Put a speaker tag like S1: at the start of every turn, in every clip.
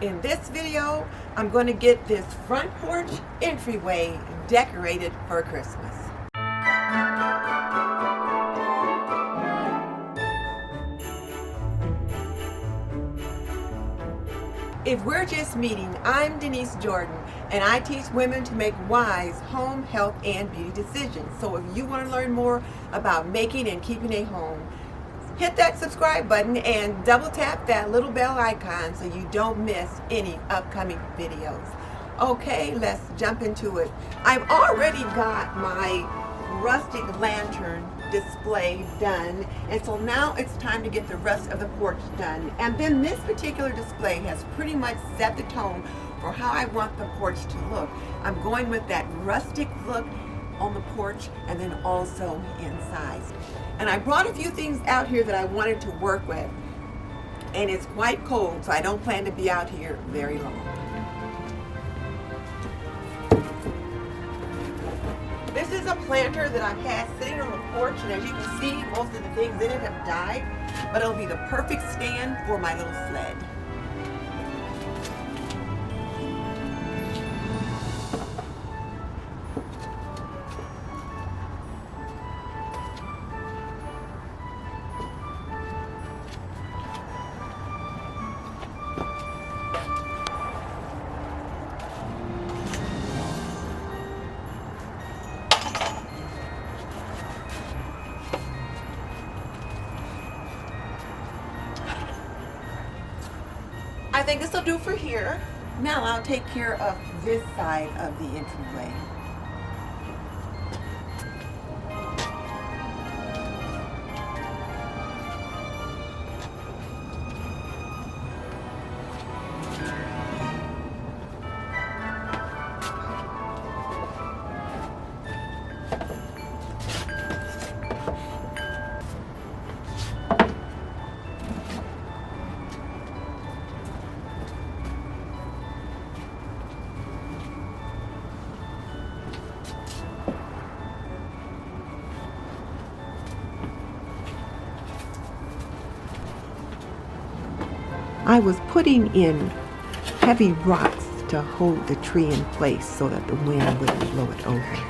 S1: In this video, I'm going to get this front porch entryway decorated for Christmas. If we're just meeting, I'm Denise Jordan, and I teach women to make wise home, health, and beauty decisions. So if you want to learn more about making and keeping a home, hit that subscribe button and double tap that little bell icon so you don't miss any upcoming videos. Okay, let's jump into it. I've already got my rustic lantern display done, and so now it's time to get the rest of the porch done. And then this particular display has pretty much set the tone for how I want the porch to look. I'm going with that rustic look on the porch and then also inside. And I brought a few things out here that I wanted to work with, and it's quite cold, so I don't plan to be out here very long. This is a planter that I've had sitting on the porch, and as you can see, most of the things in it have died, but it'll be the perfect stand for my little sled. I think this will do for here. Now I'll take care of this side of the entryway. I was putting in heavy rocks to hold the tree in place so that the wind wouldn't blow it over.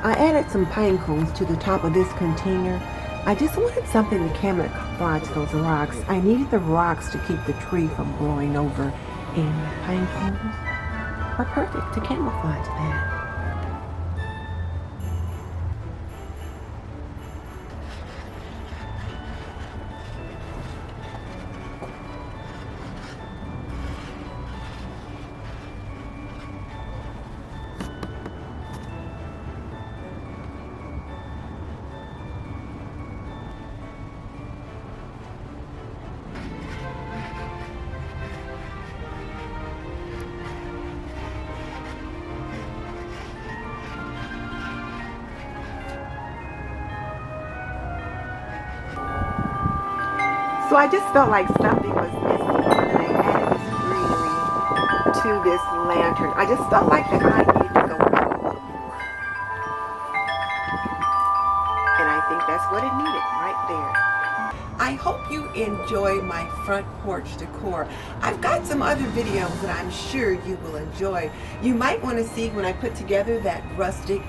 S1: I added some pine cones to the top of this container. I just wanted something to camouflage those rocks. I needed the rocks to keep the tree from blowing over, and the pine cones are perfect to camouflage that. So I just felt like something was missing, and I added this greenery to this lantern. I just felt like the eye needed to go out a little more. And I think that's what it needed right there. I hope you enjoy my front porch decor. I've got some other videos that I'm sure you will enjoy. You might want to see when I put together that rustic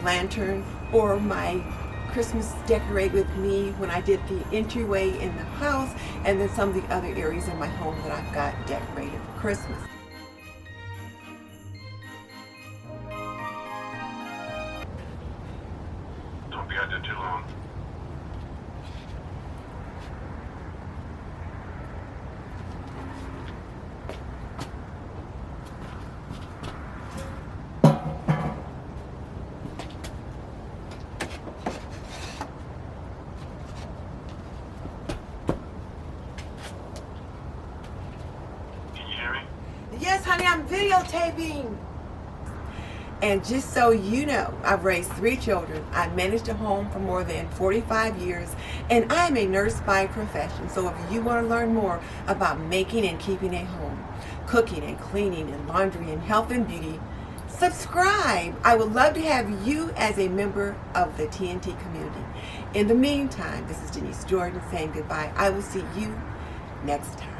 S1: lantern, or my Christmas decorate with me when I did the entryway in the house, and then some of the other areas in my home that I've got decorated for Christmas.
S2: Don't be out there too long.
S1: Yes, honey, I'm videotaping. And just so you know, I've raised 3 children. I've managed a home for more than 45 years, and I'm a nurse by profession. So if you want to learn more about making and keeping a home, cooking and cleaning and laundry and health and beauty, subscribe. I would love to have you as a member of the TNT community. In the meantime, this is Denise Jordan saying goodbye. I will see you next time.